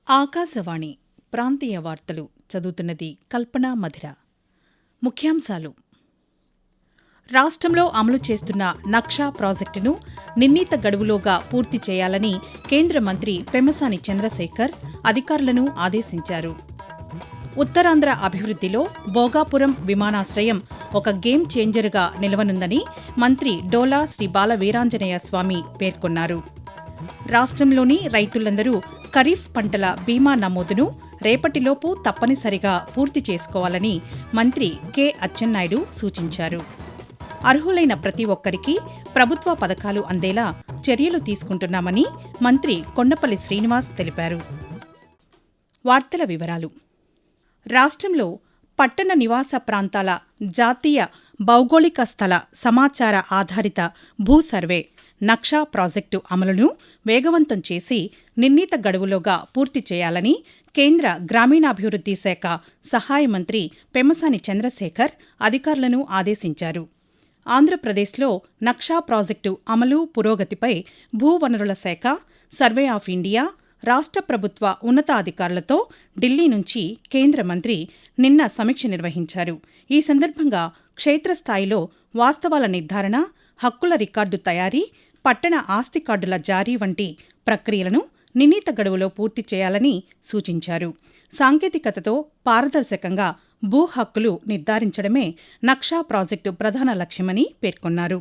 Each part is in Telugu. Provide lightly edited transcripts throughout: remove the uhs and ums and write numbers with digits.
ఆకాశవాణి ప్రాంతీయ వార్తలు చదువుతున్నది కల్పనా మధిర. ముఖ్యాంశాలు: రాష్ట్రంలో అమలు చేస్తున్న నక్షా ప్రాజెక్టును నిర్ణీత గడువులోగా పూర్తి చేయాలని కేంద్ర మంత్రి పెమ్మసాని చంద్రశేఖర్ అధికారులను ఆదేశించారు. ఉత్తరాంధ్ర అభివృద్ధిలో భోగాపురం విమానాశ్రయం ఒక గేమ్ చేంజర్గా నిలవనుందని మంత్రి డోలా శ్రీ బాల వీరాంజనేయ స్వామి పేర్కొన్నారు. రాష్ట్రంలోని రైతులందరూ ఖరీఫ్ పంటల బీమా నమోదును రేపటిలోపు తప్పనిసరిగా పూర్తి చేసుకోవాలని మంత్రి కె అచ్చెన్నాయుడు సూచించారు. అర్హులైన ప్రతి ఒక్కరికి ప్రభుత్వ పథకాలు అందేలా చర్యలు తీసుకుంటున్నామని మంత్రి కొండపల్లి శ్రీనివాస్ తెలిపారు. వార్తల వివరాలు: రాష్ట్రంలో పట్టణ నివాస ప్రాంతాల జాతీయ భౌగోళిక స్థల సమాచార ఆధారిత భూ సర్వే నక్షా ప్రాజెక్టు అమలును వేగవంతం చేసి నిర్ణీత గడువులోగా పూర్తి చేయాలని కేంద్ర గ్రామీణాభివృద్ధి శాఖ సహాయ మంత్రి పెమ్మసాని చంద్రశేఖర్ అధికారులను ఆదేశించారు. ఆంధ్రప్రదేశ్లో నక్షా ప్రాజెక్టు అమలు పురోగతిపై భూవనరుల శాఖ, సర్వే ఆఫ్ ఇండియా, రాష్ట్ర ప్రభుత్వ ఉన్నతాధికారులతో ఢిల్లీ నుంచి కేంద్ర మంత్రి నిన్న సమీక్ష నిర్వహించారు. ఈ సందర్భంగా క్షేత్రస్థాయిలో వాస్తవాల నిర్ధారణ, హక్కుల రికార్డు తయారీ, పట్టణ ఆస్తి కార్డుల జారీ వంటి ప్రక్రియలను నిర్ణీత గడువులో పూర్తి చేయాలని సూచించారు. సాంకేతికతతో పారదర్శకంగా భూ హక్కులు నిర్ధారించడమే నక్షా ప్రాజెక్టు ప్రధాన లక్ష్యమని పేర్కొన్నారు.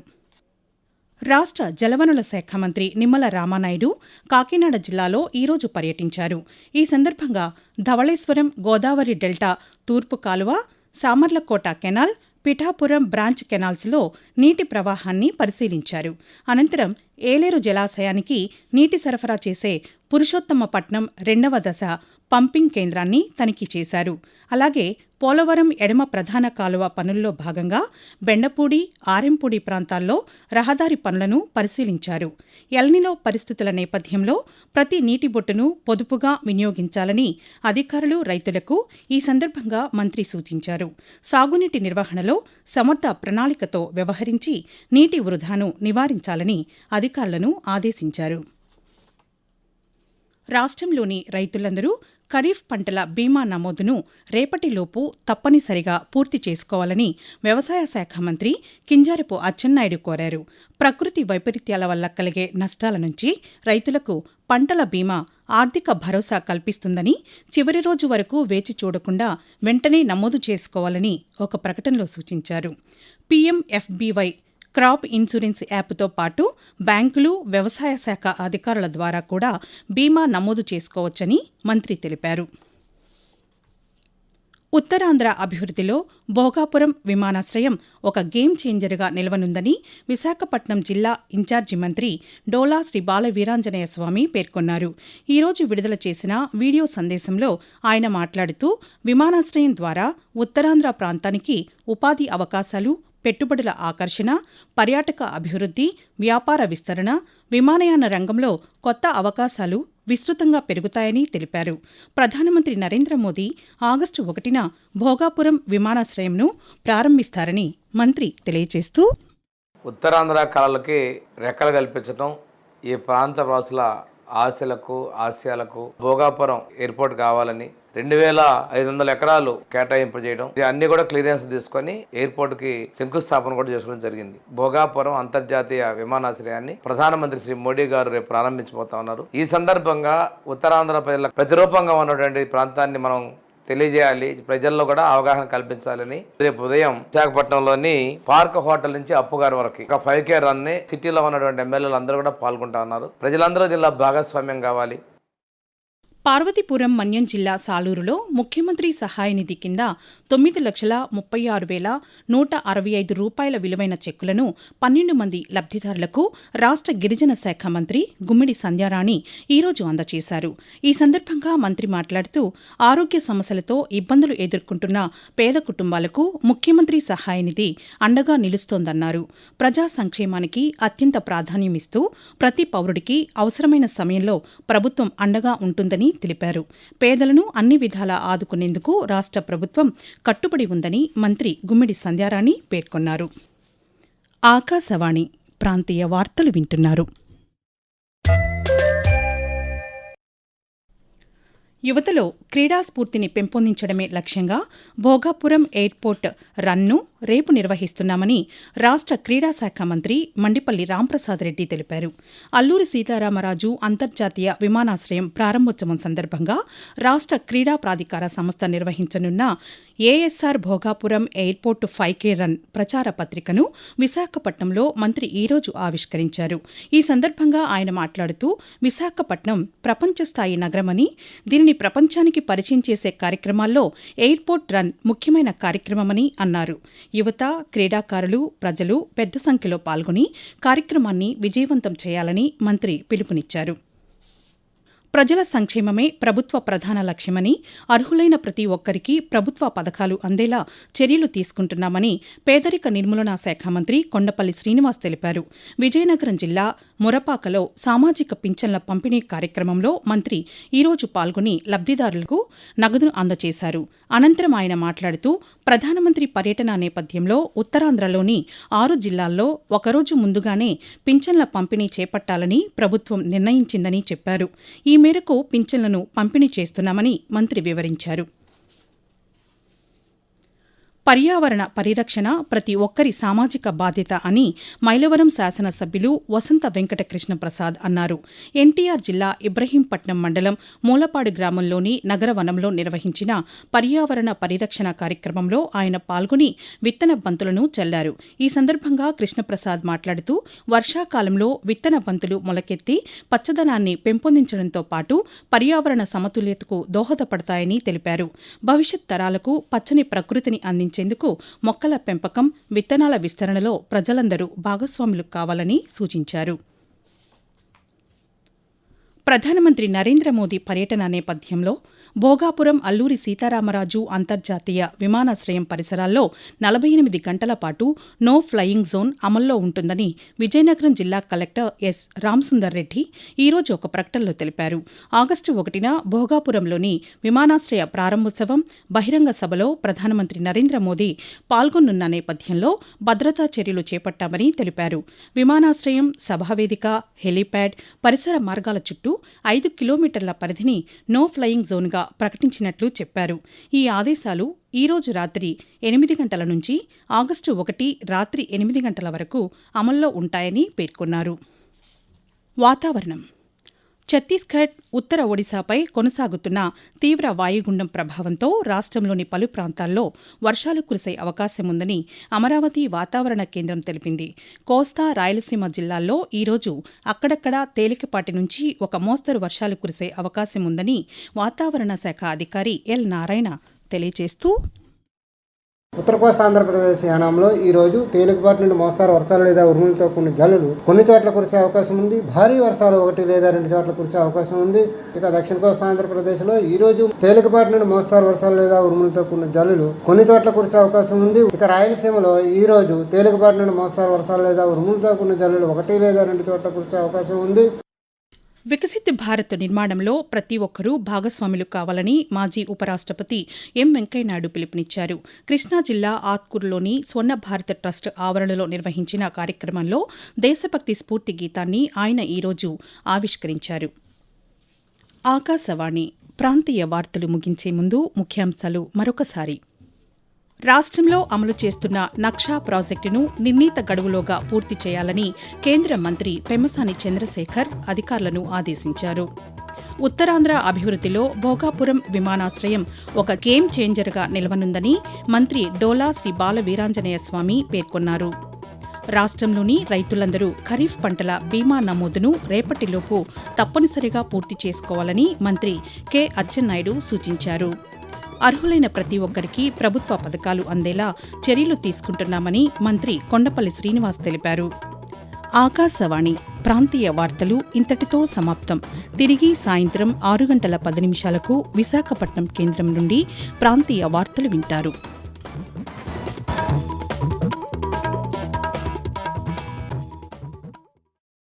రాష్ట్ర జలవనరుల శాఖ మంత్రి నిమ్మల రామానాయుడు కాకినాడ జిల్లాలో ఈరోజు పర్యటించారు. ఈ సందర్భంగా ధవళేశ్వరం గోదావరి డెల్టా తూర్పు కాలువ, సామర్లకోట కెనాల్, పిఠాపురం బ్రాంచ్ కెనాల్స్లో నీటి ప్రవాహాన్ని పరిశీలించారు. అనంతరం ఏలేరు జలాశయానికి నీటి సరఫరా చేసే పురుషోత్తమపట్నం 2వ దశ పంపింగ్ కేంద్రాన్ని తనిఖీ చేశారు. అలాగే పోలవరం ఎడమ ప్రధాన కాలువ పనుల్లో భాగంగా బెండపూడి, ఆరెంపూడి ప్రాంతాల్లో రహదారి పనులను పరిశీలించారు. ఎల్నినో పరిస్థితుల నేపథ్యంలో ప్రతి నీటి బొట్టును పొదుపుగా వినియోగించాలని అధికారులు, రైతులకు ఈ సందర్భంగా మంత్రి సూచించారు. సాగునీటి నిర్వహణలో సమర్థ ప్రణాళికతో వ్యవహరించి నీటి వృధాను నివారించాలని అధికారులను ఆదేశించారు. రాష్ట్రంలోని రైతులందరూ ఖరీఫ్ పంటల బీమా నమోదును రేపటిలోపు తప్పనిసరిగా పూర్తి చేసుకోవాలని వ్యవసాయ శాఖ మంత్రి కింజారపు అచ్చెన్నాయుడు కోరారు. ప్రకృతి వైపరీత్యాల వల్ల కలిగే నష్టాల నుంచి రైతులకు పంటల బీమా ఆర్థిక భరోసా కల్పిస్తుందని, చివరి రోజు వరకు వేచి చూడకుండా వెంటనే నమోదు చేసుకోవాలని ఒక ప్రకటనలో సూచించారు. పీఎంఎఫ్బీవై క్రాప్ ఇన్సూరెన్స్ యాప్తో పాటు బ్యాంకులు, వ్యవసాయ శాఖ అధికారుల ద్వారా కూడా బీమా నమోదు చేసుకోవచ్చని మంత్రి తెలిపారు. ఉత్తరాంధ్ర అభివృద్ధిలో భోగాపురం విమానాశ్రయం ఒక గేమ్ చేంజర్గా నిలవనుందని విశాఖపట్నం జిల్లా ఇన్ఛార్జి మంత్రి డోలా శ్రీ బాల వీరాంజనేయ స్వామి పేర్కొన్నారు. ఈరోజు విడుదల చేసిన వీడియో సందేశంలో ఆయన మాట్లాడుతూ, విమానాశ్రయం ద్వారా ఉత్తరాంధ్ర ప్రాంతానికి ఉపాధి అవకాశాలు, పెట్టుబడుల ఆకర్షణ, పర్యాటక అభివృద్ధి, వ్యాపార విస్తరణ, విమానయాన రంగంలో కొత్త అవకాశాలు విస్తృతంగా పెరుగుతాయని తెలిపారు. ప్రధానమంత్రి నరేంద్ర మోదీ ఆగస్టు 1న భోగాపురం విమానాశ్రయంను ప్రారంభిస్తారని మంత్రి తెలియజేస్తూ, ఉత్తరాంధ్ర కళలకి రెక్కలు కల్పించడం, ఈ ప్రాంత వాసుల ఆశలకు, ఆశయాలకు భోగాపురం ఎయిర్పోర్ట్ కావాలని 2500 ఎకరాలు కేటాయింపు చేయడం, అన్ని కూడా క్లియరెన్స్ తీసుకొని ఎయిర్పోర్ట్ కి శంకుస్థాపన కూడా చేసుకోవడం జరిగింది. భోగాపురం అంతర్జాతీయ విమానాశ్రయాన్ని ప్రధానమంత్రి శ్రీ మోడీ గారు రేపు ప్రారంభించబోతా ఉన్నారు. ఈ సందర్భంగా ఉత్తరాంధ్ర ప్రజల ప్రతిరూపంగా ఉన్నటువంటి ప్రాంతాన్ని మనం తెలియజేయాలి, ప్రజల్లో కూడా అవగాహన కల్పించాలని రేపు ఉదయం విశాఖపట్నంలోని పార్క్ హోటల్ నుంచి అప్పుగారి వరకు ఒక 5K రన్ ని సిటీలో ఉన్నటువంటి ఎమ్మెల్యేలు అందరూ కూడా పాల్గొంటా ఉన్నారు. ప్రజలందరూ దీనిలో భాగస్వామ్యం కావాలి. పార్వతీపురం మన్యం జిల్లా సాలూరులో ముఖ్యమంత్రి సహాయ నిధి కింద 9,36,165 రూపాయల విలువైన చెక్కులను 12 మంది లబ్ధిదారులకు రాష్ట్ర గిరిజన శాఖ మంత్రి గుమ్మిడి సంధ్యారాణి ఈరోజు అందజేశారు. ఈ సందర్భంగా మంత్రి మాట్లాడుతూ, ఆరోగ్య సమస్యలతో ఇబ్బందులు ఎదుర్కొంటున్న పేద కుటుంబాలకు ముఖ్యమంత్రి సహాయ నిధి అండగా నిలుస్తోందన్నారు. ప్రజా సంక్షేమానికి అత్యంత ప్రాధాన్యమిస్తూ ప్రతి పౌరుడికి అవసరమైన సమయంలో ప్రభుత్వం అండగా ఉంటుందని తెలిపారు. పేదలను అన్ని విధాలా ఆదుకునేందుకు రాష్ట్ర ప్రభుత్వం కట్టుబడి ఉందని మంత్రి గుమ్మిడి సంధ్యారాణి పేర్కొన్నారు. ఆకాశవాణి ప్రాంతీయ వార్తలు వింటున్నారు. యువతలో క్రీడా స్ఫూర్తిని పెంపొందించడమే లక్ష్యంగా భోగాపురం ఎయిర్పోర్ట్ రన్ను రేపు నిర్వహిస్తున్నామని రాష్ట్ర క్రీడా శాఖ మంత్రి మండిపల్లి రాంప్రసాద్ రెడ్డి తెలిపారు. అల్లూరి సీతారామరాజు అంతర్జాతీయ విమానాశ్రయం ప్రారంభోత్సవం సందర్భంగా రాష్ట్ర క్రీడా ప్రాధికార సంస్థ నిర్వహించనున్న ASR Bhogapuram airport 5K run ప్రచార పత్రికను విశాఖపట్నంలో మంత్రి ఈరోజు ఆవిష్కరించారు. ఈ సందర్భంగా ఆయన మాట్లాడుతూ విశాఖపట్నం ప్రపంచ స్థాయి నగరమని, దీనిని ప్రపంచానికి పరిచయం చేసే కార్యక్రమాల్లో ఎయిర్పోర్ట్ రన్ ముఖ్యమైన కార్యక్రమమని అన్నారు. యువత, క్రీడాకారులు, ప్రజలు పెద్ద సంఖ్యలో పాల్గొని కార్యక్రమాన్ని విజయవంతం చేయాలని మంత్రి పిలుపునిచ్చారు. ప్రజల సంక్షేమమే ప్రభుత్వ ప్రధాన లక్ష్యమని, అర్హులైన ప్రతి ఒక్కరికి ప్రభుత్వ పథకాలు అందేలా చర్యలు తీసుకుంటున్నామని పేదరిక నిర్మూలనా శాఖ మంత్రి కొండపల్లి శ్రీనివాస్ తెలిపారు. విజయనగరం జిల్లా మురపాకలో సామాజిక పింఛన్ల పంపిణీ కార్యక్రమంలో మంత్రి ఈరోజు పాల్గొని లబ్దిదారులకు నగదును అందజేశారు. అనంతరం ఆయన మాట్లాడుతూ ప్రధానమంత్రి పర్యటన నేపథ్యంలో ఉత్తరాంధ్రలోని 6 జిల్లాల్లో ఒకరోజు ముందుగానే పింఛన్ల పంపిణీ చేపట్టాలని ప్రభుత్వం నిర్ణయించిందని చెప్పారు. ఈ మేరకు పింఛన్లను పంపిణీ చేస్తున్నామని మంత్రి వివరించారు. పర్యావరణ పరిరక్షణ ప్రతి ఒక్కరి సామాజిక బాధ్యత అని మైలవరం శాసనసభ్యులు వసంత వెంకట కృష్ణ ప్రసాద్ అన్నారు. ఎన్టీఆర్ జిల్లా ఇబ్రహీంపట్నం మండలం మూలపాడు గ్రామంలోని నగర వనంలో నిర్వహించిన పర్యావరణ పరిరక్షణ కార్యక్రమంలో ఆయన పాల్గొని విత్తన బంతులను చల్లారు. ఈ సందర్భంగా కృష్ణప్రసాద్ మాట్లాడుతూ వర్షాకాలంలో విత్తన బంతులు మొలకెత్తి పచ్చదనాన్ని పెంపొందించడంతో పాటు పర్యావరణ సమతుల్యతకు దోహదపడతాయని తెలిపారు. భవిష్యత్ తరాలకు పచ్చని ప్రకృతిని అందించేందుకు మొక్కల పెంపకం, విత్తనాల విస్తరణలో ప్రజలందరూ భాగస్వాములు కావాలని సూచించారు. ప్రధానమంత్రి నరేంద్ర మోదీ పర్యటన నేపథ్యంలో భోగాపురం అల్లూరి సీతారామరాజు అంతర్జాతీయ విమానాశ్రయం పరిసరాల్లో 48 గంటల పాటు నో ఫ్లయింగ్ జోన్ అమల్లో ఉంటుందని విజయనగరం జిల్లా కలెక్టర్ ఎస్ రామసుందర్ రెడ్డి ఈరోజు ఒక ప్రకటనలో తెలిపారు. ఆగస్టు 1న భోగాపురంలోని విమానాశ్రయ ప్రారంభోత్సవం, బహిరంగ సభలో ప్రధానమంత్రి నరేంద్ర మోదీ పాల్గొనున్న నేపథ్యంలో భద్రతా చర్యలు చేపట్టామని తెలిపారు. విమానాశ్రయం, సభావేదిక, హెలీప్యాడ్, పరిసర మార్గాల చుట్టూ 5 కిలోమీటర్ల పరిధిని నో ఫ్లయింగ్ జోన్గా ప్రకటించినట్లు చెప్పారు. ఈ ఆదేశాలు ఈరోజు రాత్రి 8 గంటల నుంచి ఆగస్టు 1 రాత్రి 8 గంటల వరకు అమల్లో ఉంటాయని పేర్కొన్నారు. వాతావరణం. ఛత్తీస్గఢ్, ఉత్తర ఒడిశాపై కొనసాగుతున్న తీవ్ర వాయుగుండం ప్రభావంతో రాష్ట్రంలోని పలు ప్రాంతాల్లో వర్షాలు కురిసే అవకాశముందని అమరావతి వాతావరణ కేంద్రం తెలిపింది. కోస్తా, రాయలసీమ జిల్లాల్లో ఈరోజు అక్కడక్కడా తేలికపాటి నుంచి ఒక మోస్తరు వర్షాలు కురిసే అవకాశముందని వాతావరణ శాఖ అధికారి ఎల్ నారాయణ తెలియజేస్తూ, ఉత్తర కోస్తా ఆంధ్రప్రదేశ్ యానాంలో ఈరోజు తేలికపాటి నుండి మోస్తారు వర్షాలు లేదా ఉరుములతో కొన్ని జల్లులు కొన్ని చోట్ల కురిసే అవకాశం ఉంది. భారీ వర్షాలు 1 లేదా 2 చోట్ల కురిసే అవకాశం ఉంది. ఇక దక్షిణ కోస్తా ఆంధ్రప్రదేశ్లో ఈరోజు తేలికపాటి నుండి మోస్తారు వర్షాలు లేదా ఉరుములతో కొన్ని జల్లులు కొన్ని చోట్ల కురిసే అవకాశం ఉంది. ఇక రాయలసీమలో ఈరోజు తేలికపాటి నుండి మోస్తారు వర్షాలు లేదా ఉరుములతో కొన్ని జల్లులు 1 లేదా 2 చోట్ల కురిసే అవకాశం ఉంది. వికసిత్ భారత్ నిర్మాణంలో ప్రతి ఒక్కరూ భాగస్వాములు కావాలని మాజీ ఉపరాష్ట్రపతి ఎం వెంకయ్యనాయుడు పిలుపునిచ్చారు. కృష్ణా జిల్లా ఆత్కూరులోని స్వర్ణ భారత్ ట్రస్ట్ ఆవరణలో నిర్వహించిన కార్యక్రమంలో దేశభక్తి స్ఫూర్తి గీతాన్ని ఆయన ఈరోజు ఆవిష్కరించారు. ఆకాశవాణి ప్రాంతీయ వార్తలు ముగించే ముందు ముఖ్యాంశాలు మరొకసారి. రాష్ట్రంలో అమలు చేస్తున్న నక్షా ప్రాజెక్టును నిర్ణీత గడువులోగా పూర్తి చేయాలని కేంద్ర మంత్రి పెమ్మసాని చంద్రశేఖర్ అధికారులను ఆదేశించారు. ఉత్తరాంధ్ర అభివృద్ధిలో భోగాపురం విమానాశ్రయం ఒక గేమ్ చేంజర్గా నిలవనుందని మంత్రి డోలా శ్రీ బాల వీరాంజనేయ స్వామి పేర్కొన్నారు. రాష్ట్రంలోని రైతులందరూ ఖరీఫ్ పంటల బీమా నమోదును రేపటిలోపు తప్పనిసరిగా పూర్తి చేసుకోవాలని మంత్రి కె అచ్చెన్నాయుడు సూచించారు. అర్హులైన ప్రతి ఒక్కరికి ప్రభుత్వ పథకాలు అందేలా చర్యలు తీసుకుంటున్నామని మంత్రి కొండపల్లి శ్రీనివాస్ తెలిపారు. ఆకాశవాణి ప్రాంతీయ వార్తలు ఇంతటితో సమాప్తం. తిరిగి సాయంత్రం 6 గంటల 10 నిమిషాలకు విశాఖపట్నం కేంద్రం నుండి ప్రాంతీయ వార్తలు వింటారు.